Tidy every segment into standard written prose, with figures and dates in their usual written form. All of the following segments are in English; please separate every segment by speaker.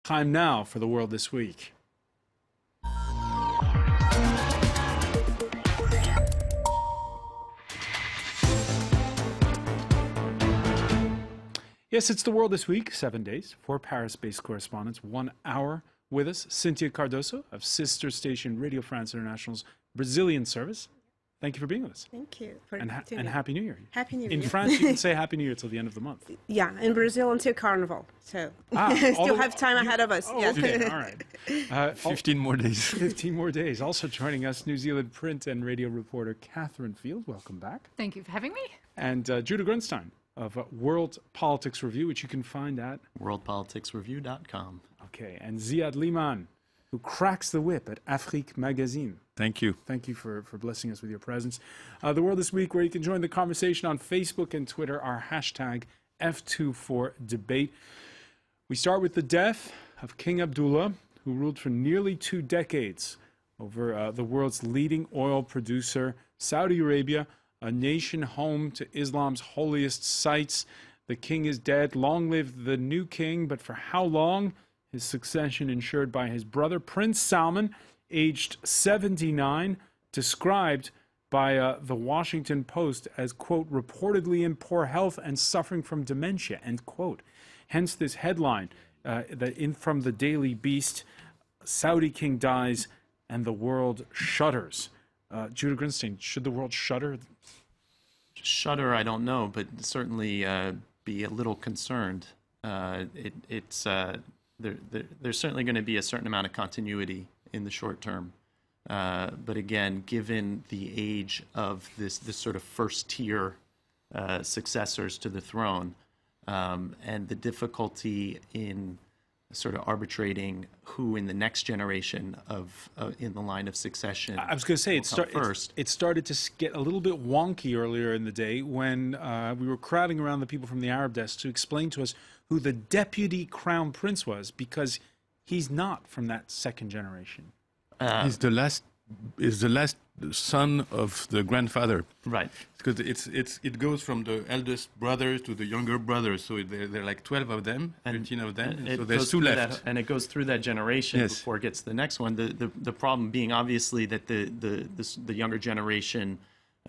Speaker 1: Time now for the world this week. Yes, it's the world this week, 7 days, 4 Paris-based correspondents, 1 hour with us. Cynthia Cardoso of sister station Radio France International's Brazilian service. Thank you for being with us.
Speaker 2: Thank you.
Speaker 1: And Happy New Year.
Speaker 2: Happy New Year.
Speaker 1: In France, you can say Happy New Year till the end of the month.
Speaker 2: Yeah, in Brazil until Carnival. So still have time ahead of us. Yes.
Speaker 1: Okay, all right.
Speaker 3: 15 more days.
Speaker 1: 15 more days. Also joining us, New Zealand print and radio reporter Catherine Field. Welcome back.
Speaker 4: Thank you for having me.
Speaker 1: And Judah Grunstein of World Politics Review, which you can find at
Speaker 5: worldpoliticsreview.com.
Speaker 1: Okay, and Ziad Liman, who cracks the whip at Afrique Magazine.
Speaker 3: Thank you.
Speaker 1: Thank you for blessing us with your presence. The World This Week, where you can join the conversation on Facebook and Twitter, our hashtag F24Debate. We start with the death of King Abdullah, who ruled for nearly 2 decades over the world's leading oil producer, Saudi Arabia, a nation home to Islam's holiest sites. The king is dead. Long live the new king, but for how long? His succession ensured by his brother, Prince Salman, aged 79, described by the Washington Post as, quote, reportedly in poor health and suffering from dementia, end quote. Hence this headline from the Daily Beast, Saudi king dies and the world shudders. Judah Grunstein, should the world shudder?
Speaker 5: Shudder, I don't know, but certainly be a little concerned. There's certainly going to be a certain amount of continuity in the short term. But again, given the age of this sort of first-tier successors to the throne, and the difficulty in sort of arbitrating who in the next generation of in the line of succession.
Speaker 1: I was going to say it started to get a little bit wonky earlier in the day when we were crowding around the people from the Arab desk to explain to us who the deputy crown prince was, because he's not from that second generation.
Speaker 3: He's the last son of the grandfather.
Speaker 5: Right.
Speaker 3: Because it goes from the eldest brother to the younger brother, so there are like 12 of them, 13 of them, so there's 2 left.
Speaker 5: And it goes through that generation before it gets to the next one. The problem being obviously that the younger generation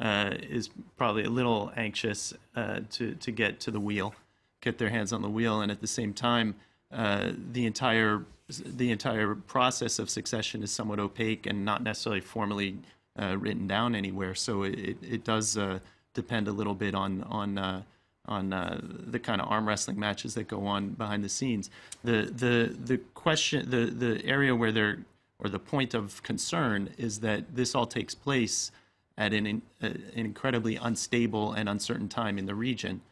Speaker 5: is probably a little anxious to get to the wheel, get their hands on the wheel, and at the same time, the entire process of succession is somewhat opaque and not necessarily formally written down anywhere. So it does depend a little bit on the kind of arm wrestling matches that go on behind the scenes. The question, the area where the point of concern is that this all takes place at an incredibly unstable and uncertain time in the region.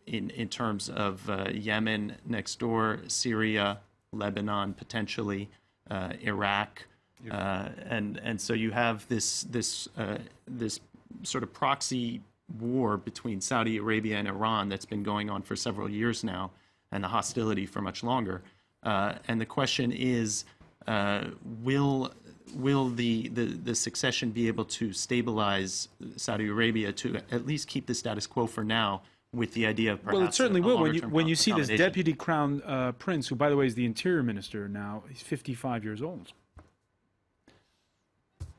Speaker 5: In terms of Yemen next door, Syria, Lebanon potentially, Iraq, and so you have this sort of proxy war between Saudi Arabia and Iran that's been going on for several years now, and the hostility for much longer. And the question is, will the succession be able to stabilize Saudi Arabia to at least keep the status quo for now, with the idea of perhaps
Speaker 1: well, it certainly will when you see this
Speaker 5: accommodation.
Speaker 1: deputy crown prince, who, by the way, is the interior minister now. He's 55 years old.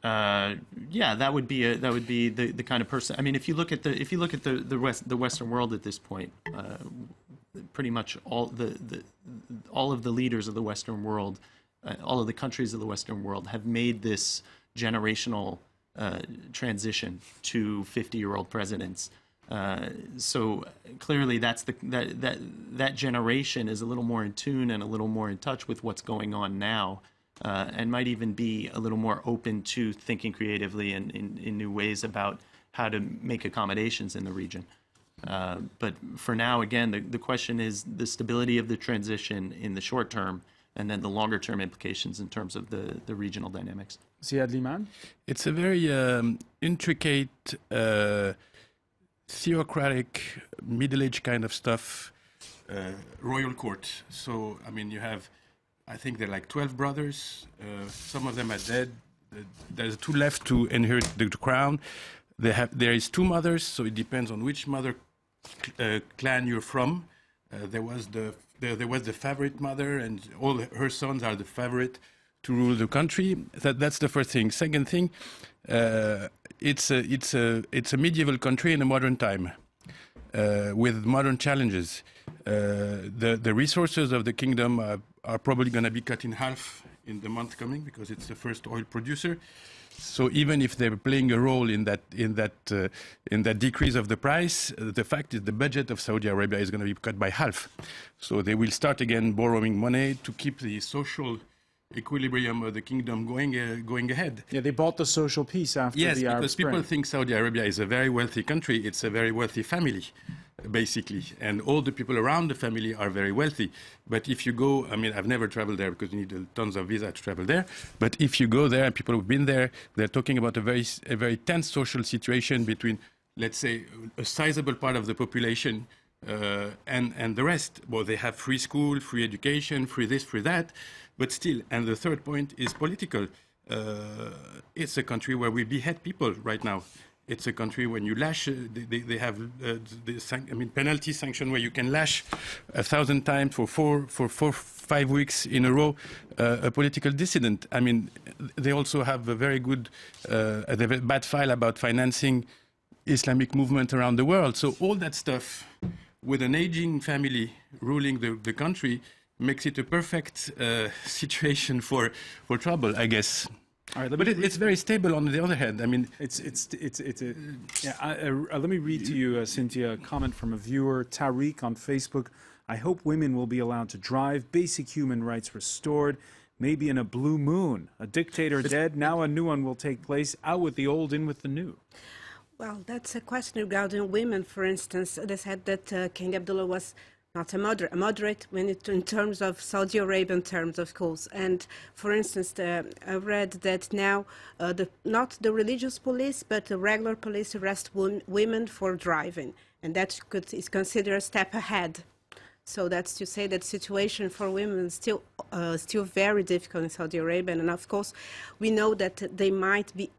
Speaker 5: Yeah, that would be the kind of person. I mean, if you look at the Western world at this point, pretty much all of the leaders of the Western world, all of the countries of the Western world have made this generational transition to 50-year-old presidents. So clearly, that generation is a little more in tune and a little more in touch with what's going on now, and might even be a little more open to thinking creatively and in new ways about how to make accommodations in the region. But for now, again, the question is the stability of the transition in the short term, and then the longer term implications in terms of the regional dynamics.
Speaker 1: Ziad Liman?
Speaker 3: It's a very intricate, theocratic, middle-age kind of stuff, royal court. So, I mean, you have, I think there are like 12 brothers. Some of them are dead. There's 2 left to inherit the crown. There is 2 mothers, so it depends on which mother clan you're from. There was the there was the favorite mother, and all her sons are the favorite to rule the country. That's the first thing. Second thing, it's a medieval country in a modern time with modern challenges. The resources of the kingdom are probably going to be cut in half in the month coming because it's the first oil producer. So even if they're playing a role in that decrease of the price, the fact is the budget of Saudi Arabia is going to be cut by half. So they will start again borrowing money to keep the social equilibrium of the kingdom going ahead.
Speaker 1: Yeah, they bought the social peace after the Arab Spring. Yes, because
Speaker 3: people think Saudi Arabia is a very wealthy country. It's a very wealthy family, basically. And all the people around the family are very wealthy. But if you go, I mean, I've never traveled there because you need tons of visa to travel there. But if you go there, and people who've been there, they're talking about a very tense social situation between, let's say, a sizable part of the population and the rest. Well, they have free school, free education, free this, free that. But still, and the third point is political. It's a country where we behead people right now. It's a country when you lash, they have penalty sanction where you can lash 1,000 times for 5 weeks in a row a political dissident. I mean, they also have a very good, they have a bad file about financing Islamic movement around the world. So all that stuff with an aging family ruling the country makes it a perfect situation for trouble, I guess. All right, but it's very stable on the other hand. I mean,
Speaker 1: let me read to you, Cynthia, a comment from a viewer, Tariq, on Facebook. I hope women will be allowed to drive, basic human rights restored, maybe in a blue moon. A dictator dead, now a new one will take place. Out with the old, in with the new.
Speaker 2: Well, that's a question regarding women, for instance. They said that King Abdullah was not a moderate in terms of Saudi Arabian terms, of course. And for instance, I read that now not the religious police, but the regular police arrest women for driving, and that is considered a step ahead. So that's to say that situation for women is still very difficult in Saudi Arabia, and of course, we know that they might be,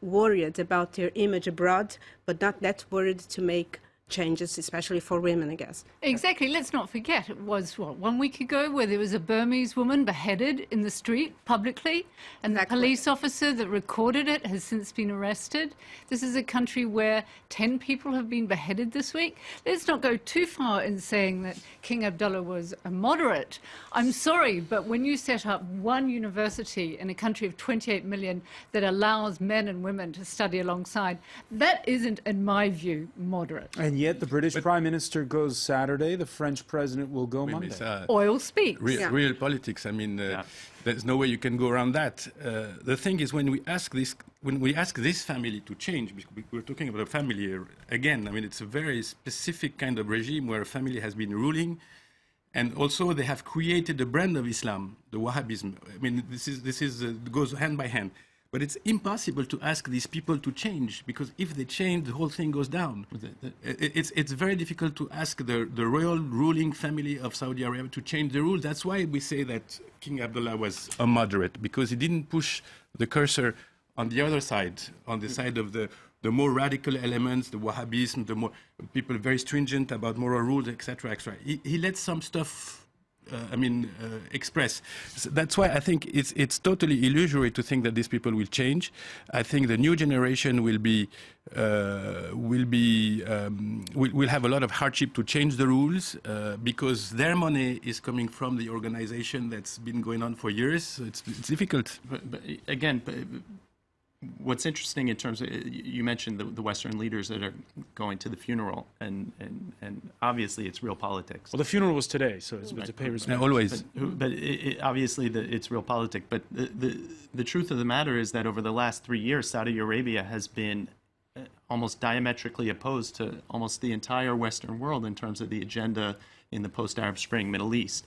Speaker 2: worried about their image abroad, but not that worried to make changes, especially for women, I guess.
Speaker 4: Exactly. Let's not forget, it was, 1 week ago where there was a Burmese woman beheaded in the street publicly, and the police officer that recorded it has since been arrested. This is a country where 10 people have been beheaded this week. Let's not go too far in saying that King Abdullah was a moderate. I'm sorry, but when you set up one university in a country of 28 million that allows men and women to study alongside, that isn't, in my view, moderate.
Speaker 1: And yet the British Prime Minister goes Saturday, the French President will go Monday.
Speaker 4: Oil speaks.
Speaker 3: Real politics. I mean, there's no way you can go around that. The thing is, when we ask this family to change, because we're talking about a family here, again, I mean, it's a very specific kind of regime where a family has been ruling, and also they have created a brand of Islam, the Wahhabism. I mean, this goes hand by hand. But it's impossible to ask these people to change, because if they change, the whole thing goes down. It's very difficult to ask the royal ruling family of Saudi Arabia to change the rules. That's why we say that King Abdullah was a moderate, because he didn't push the cursor on the other side, on the side of the more radical elements, the Wahhabism, the more people very stringent about moral rules, etc., etc. He let some stuff express. So that's why I think it's totally illusory to think that these people will change. I think the new generation will have a lot of hardship to change the rules because their money is coming from the organization that's been going on for years. So it's difficult.
Speaker 5: But again. What's interesting in terms of, you mentioned the Western leaders that are going to the funeral, and obviously it's real politics.
Speaker 1: Well, the funeral was today, so it's to pay respect.
Speaker 3: Always.
Speaker 5: But obviously it's real politics. But the truth of the matter is that over the last 3 years, Saudi Arabia has been almost diametrically opposed to almost the entire Western world in terms of the agenda in the post-Arab Spring Middle East.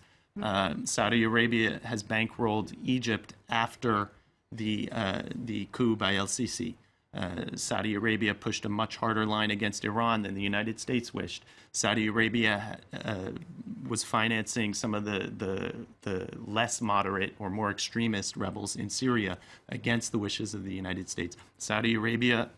Speaker 5: Saudi Arabia has bankrolled Egypt after the coup by el-Sisi. Saudi Arabia pushed a much harder line against Iran than the United States wished. Saudi Arabia was financing some of the less moderate or more extremist rebels in Syria against the wishes of the United States. Saudi Arabia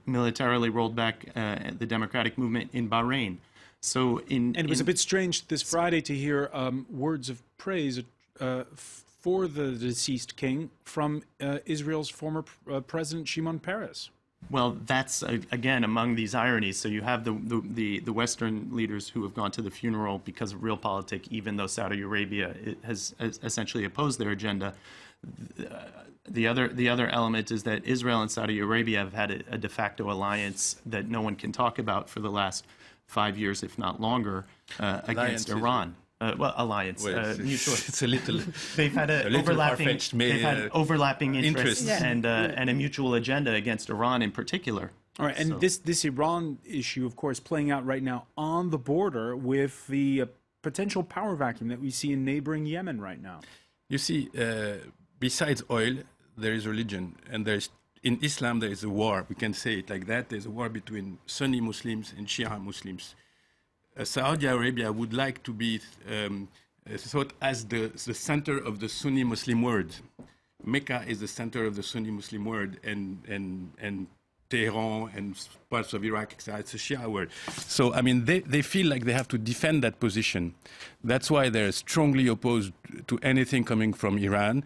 Speaker 5: militarily rolled back the democratic movement in Bahrain. So
Speaker 1: and it was a bit strange this Friday to hear words of praise for the deceased king from Israel's former president Shimon Peres.
Speaker 5: Well, that's again among these ironies. So you have the Western leaders who have gone to the funeral because of realpolitik, even though Saudi Arabia has essentially opposed their agenda. The other element is that Israel and Saudi Arabia have had a de facto alliance that no one can talk about for the last 5 years, if not longer, against Iran. Alliance, mutual.
Speaker 3: It's a little.
Speaker 5: They've had overlapping interests and a mutual agenda against Iran in particular.
Speaker 1: All right, and this Iran issue, of course, playing out right now on the border with the potential power vacuum that we see in neighboring Yemen right now.
Speaker 3: You see, besides oil, there is religion, and in Islam there is a war. We can say it like that. There's a war between Sunni Muslims and Shia Muslims. Saudi Arabia would like to be thought as the center of the Sunni Muslim world. Mecca is the center of the Sunni Muslim world, and Tehran and parts of Iraq, etc. It's a Shia world. So, I mean, they feel like they have to defend that position. That's why they're strongly opposed to anything coming from Iran.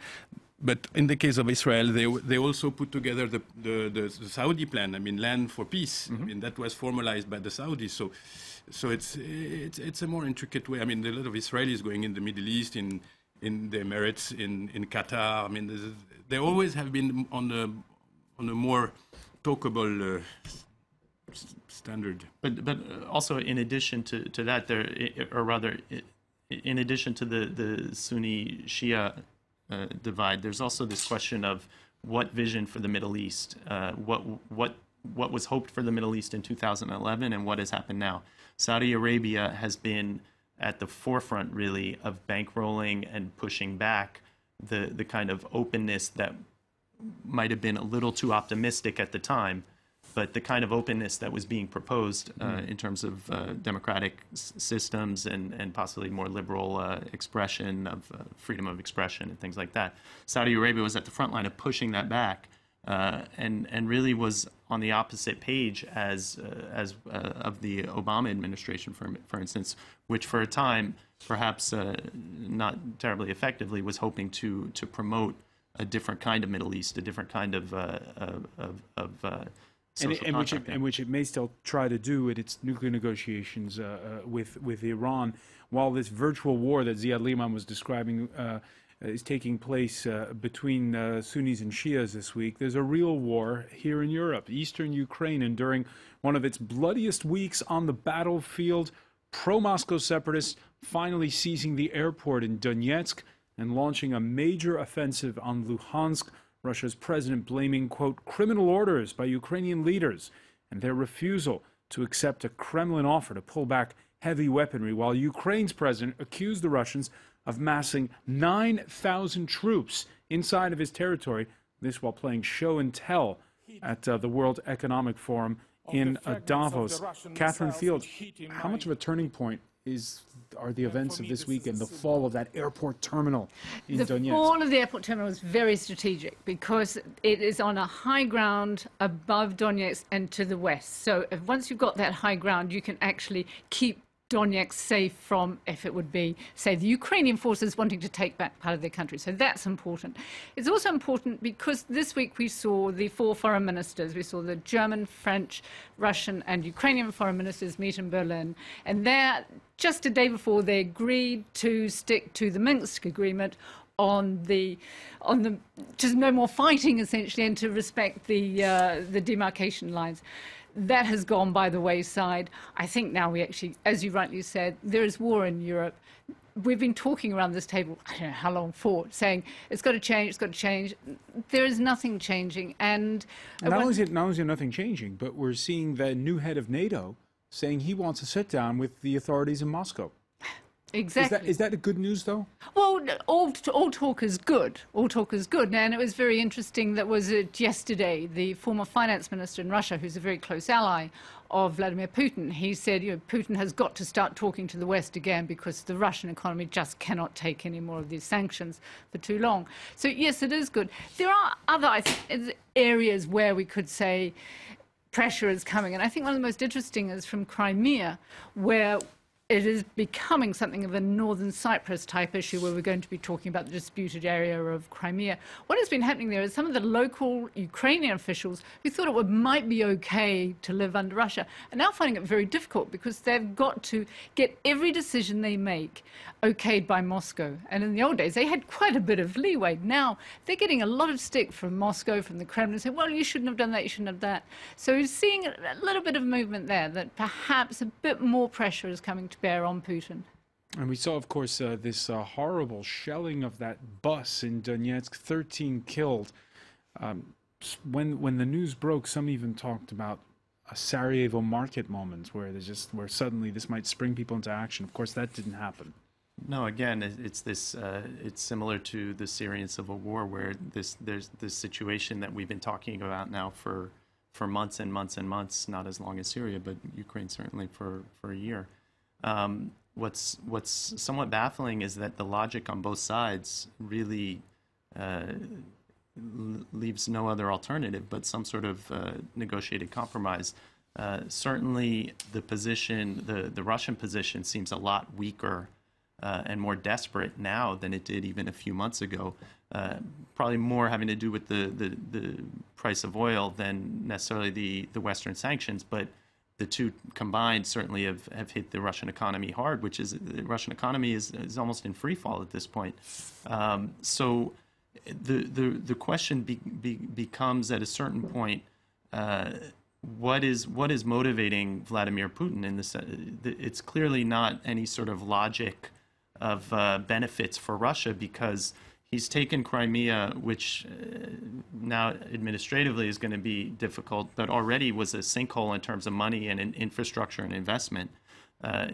Speaker 3: But in the case of Israel, they also put together the Saudi plan. I mean, land for peace. Mm-hmm. I mean, that was formalized by the Saudis. So it's a more intricate way. I mean, there are a lot of Israelis going in the Middle East, in the Emirates, in Qatar. I mean, they always have been on a more talkable standard.
Speaker 5: But also, in addition to that, in addition to the Sunni Shia divide, there's also this question of what vision for the Middle East, what was hoped for the Middle East in 2011, and what has happened now. Saudi Arabia has been at the forefront, really, of bankrolling and pushing back the kind of openness that might have been a little too optimistic at the time, but the kind of openness that was being proposed in terms of democratic systems and possibly more liberal expression of freedom of expression and things like that. Saudi Arabia was at the front line of pushing that back and really was on the opposite page as of the Obama administration, for instance, which for a time, perhaps not terribly effectively, was hoping to promote a different kind of Middle East, a different kind of
Speaker 1: and which it may still try to do in its nuclear negotiations with Iran, while this virtual war that Ziad Liman was describing is taking place between Sunnis and Shias this week. There's a real war here in Europe, eastern Ukraine, and during one of its bloodiest weeks on the battlefield, pro-Moscow separatists finally seizing the airport in Donetsk and launching a major offensive on Luhansk, Russia's president blaming, quote, criminal orders by Ukrainian leaders and their refusal to accept a Kremlin offer to pull back heavy weaponry, while Ukraine's president accused the Russians of massing 9,000 troops inside of his territory, this while playing show and tell at the World Economic Forum in Davos. Catherine Field, how much of a turning point are the events of this week and the fall of that airport terminal in Donetsk?
Speaker 4: The fall of the airport terminal is very strategic because it is on a high ground above Donetsk and to the west. So once you've got that high ground, you can actually keep Donetsk safe from, if it would be, say, the Ukrainian forces wanting to take back part of their country. So that's important. It's also important because this week we saw the 4 foreign ministers. We saw the German, French, Russian and Ukrainian foreign ministers meet in Berlin. And there, just a day before, they agreed to stick to the Minsk agreement on the just no more fighting, essentially, and to respect the demarcation lines. That has gone by the wayside. I think now we actually, as you rightly said, there is war in Europe. We've been talking around this table, I don't know how long for, saying it's got to change, it's got to change. There is nothing changing. And
Speaker 1: not only is there nothing changing, but we're seeing the new head of NATO saying he wants to sit down with the authorities in Moscow.
Speaker 4: Exactly.
Speaker 1: Is that good news, though?
Speaker 4: Well, all talk is good. All talk is good. And it was very interesting that was it yesterday, the former finance minister in Russia, who's a very close ally of Vladimir Putin, he said, Putin has got to start talking to the West again because the Russian economy just cannot take any more of these sanctions for too long. So, yes, it is good. There are other areas where we could say pressure is coming. And I think one of the most interesting is from Crimea, where it is becoming something of a northern Cyprus type issue, where we're going to be talking about the disputed area of Crimea. What has been happening there is some of the local Ukrainian officials who thought it might be okay to live under Russia are now finding it very difficult, because they've got to get every decision they make okayed by Moscow. And in the old days, they had quite a bit of leeway. Now they're getting a lot of stick from Moscow, from the Kremlin, saying, well, you shouldn't have done that, you shouldn't have that. So we're seeing a little bit of movement there, that perhaps a bit more pressure is coming to bear on Putin.
Speaker 1: And we saw, of course, this horrible shelling of that bus in Donetsk, 13 killed. When the news broke, some even talked about a Sarajevo market moment where suddenly this might spring people into action. Of course, that didn't happen.
Speaker 5: No, again, it's similar to the Syrian civil war, where there's this situation that we've been talking about now for months and months and months, not as long as Syria, but Ukraine certainly for a year. What's somewhat baffling is that the logic on both sides really leaves no other alternative but some sort of negotiated compromise. Certainly, the Russian position seems a lot weaker and more desperate now than it did even a few months ago. Probably more having to do with the price of oil than necessarily the Western sanctions, but the two combined certainly have hit the Russian economy hard, which is the Russian economy is almost in free fall at this point. So the question becomes at a certain point, what is motivating Vladimir Putin in this? It's clearly not any sort of logic of benefits for Russia, because he's taken Crimea, which now administratively is going to be difficult, but already was a sinkhole in terms of money and in infrastructure and investment.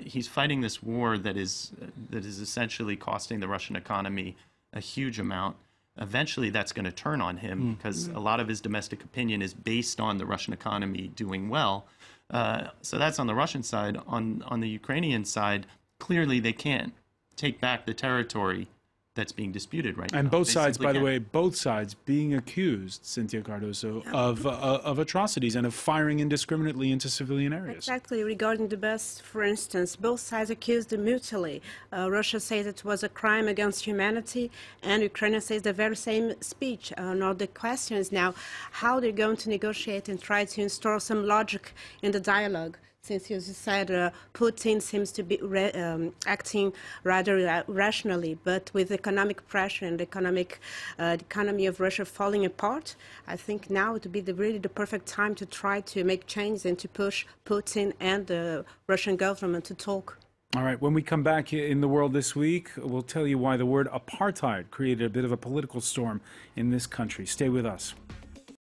Speaker 5: He's fighting this war that is essentially costing the Russian economy a huge amount. Eventually, that's going to turn on him, because a lot of his domestic opinion is based on the Russian economy doing well. So that's on the Russian side. On the Ukrainian side, clearly they can't take back the territory that's being disputed right now.
Speaker 1: And both sides, by the way, both sides being accused, Cynthia Cardoso, of atrocities and of firing indiscriminately into civilian areas.
Speaker 2: Exactly. Regarding the bus, for instance, both sides accused them mutually. Russia says it was a crime against humanity, and Ukraine says the very same speech. Now the question is now how they're going to negotiate and try to install some logic in the dialogue. Since you said Putin seems to be acting rather rationally, but with economic pressure and the economy of Russia falling apart, I think now it would be really the perfect time to try to make changes and to push Putin and the Russian government to talk.
Speaker 1: All right, when we come back in the world this week, we'll tell you why the word apartheid created a bit of a political storm in this country. Stay with us.